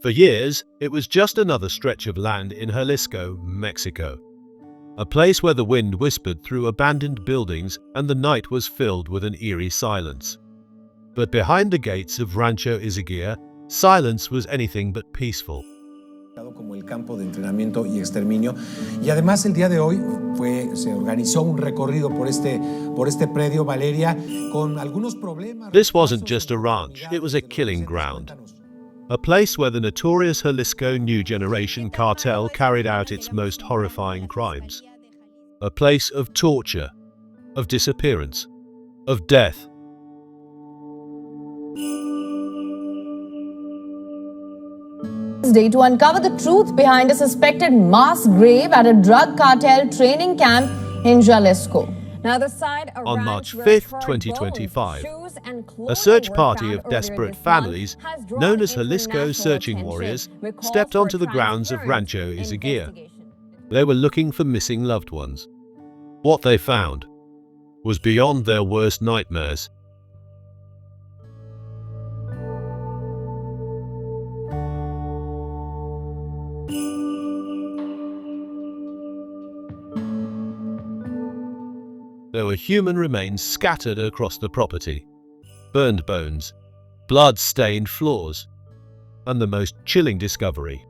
For years, it was just another stretch of land in Jalisco, Mexico. A place where the wind whispered through abandoned buildings and the night was filled with an eerie silence. But behind the gates of Rancho Izaguirre, silence was anything but peaceful. Como el campo de entrenamiento y exterminio, y además el día de hoy se organizó un recorrido por este predio, Valeria, con algunos problemas. This wasn't just a ranch, it was a killing ground. A place where the notorious Jalisco New Generation Cartel carried out its most horrifying crimes. A place of torture, of disappearance, of death. Day to uncover the truth behind a suspected mass grave at a drug cartel training camp in Jalisco. On March 5, 2025, a search party of desperate families, known as Jalisco Searching Warriors, stepped onto the grounds of Rancho Izaguirre. They were looking for missing loved ones. What they found was beyond their worst nightmares. There were human remains scattered across the property, burned bones, blood-stained floors, and the most chilling discovery: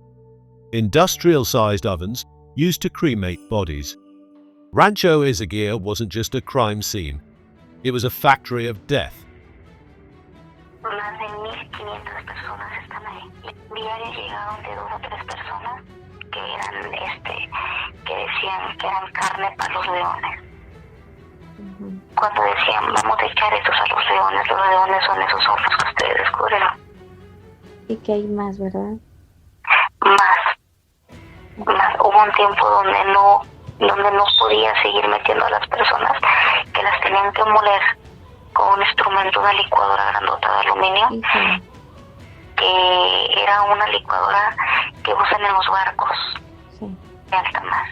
industrial-sized ovens used to cremate bodies. Rancho Izaguirre wasn't just a crime scene, it was a factory of death. Más de 1,500 personas están ahí. Diarios llegaban de 2 o 3 personas que decían que eran carne para los leones. Cuando decían, vamos a echar estos a los leones son esos ojos que ustedes descubrieron. Y que hay más, ¿verdad? Más. Hubo un tiempo donde no podía seguir metiendo a las personas, que las tenían que moler con un instrumento, una licuadora grandota de aluminio, que era una licuadora que usan en los barcos de alta mar.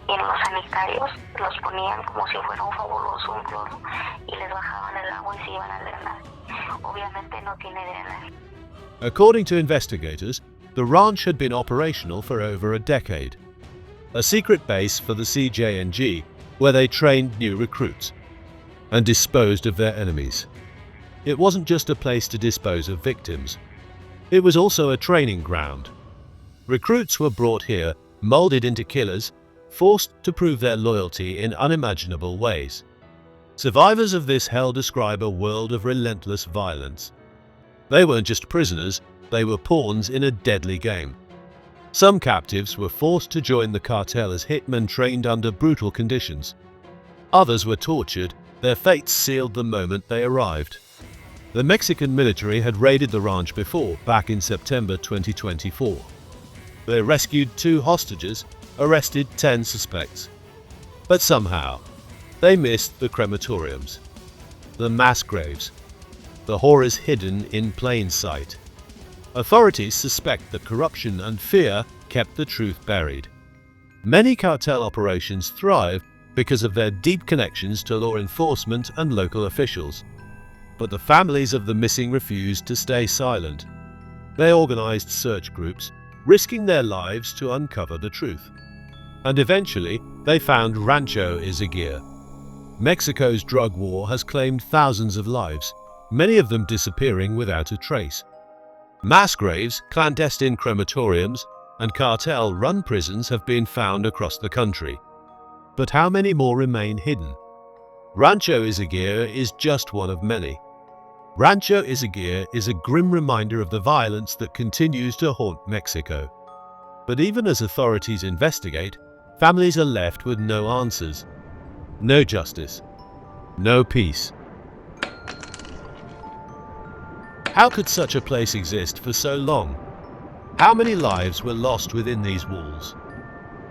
Y en los sanitarios los ponían como si fuera un fabuloso, un cloro, y les bajaban el agua y se iban a drenar. Obviamente no tiene drenaje. According to investigators, the ranch had been operational for over a decade. A secret base for the CJNG, where they trained new recruits and disposed of their enemies. It wasn't just a place to dispose of victims. It was also a training ground. Recruits were brought here, molded into killers, forced to prove their loyalty in unimaginable ways. Survivors of this hell describe a world of relentless violence. They weren't just prisoners, they were pawns in a deadly game. Some captives were forced to join the cartel as hitmen trained under brutal conditions. Others were tortured, their fates sealed the moment they arrived. The Mexican military had raided the ranch before, back in September 2024. They rescued 2 hostages, arrested 10 suspects. But somehow, they missed the crematoriums, the mass graves, the horrors hidden in plain sight. Authorities suspect that corruption and fear kept the truth buried. Many cartel operations thrive because of their deep connections to law enforcement and local officials. But the families of the missing refused to stay silent. They organized search groups, risking their lives to uncover the truth. And eventually, they found Rancho Izaguirre. Mexico's drug war has claimed thousands of lives, many of them disappearing without a trace. Mass graves, clandestine crematoriums, and cartel-run prisons have been found across the country. But how many more remain hidden? Rancho Izaguirre is just one of many. Rancho Izaguirre is a grim reminder of the violence that continues to haunt Mexico. But even as authorities investigate, families are left with no answers, no justice, no peace. How could such a place exist for so long? How many lives were lost within these walls?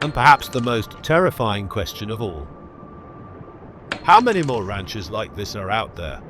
And perhaps the most terrifying question of all: how many more ranches like this are out there?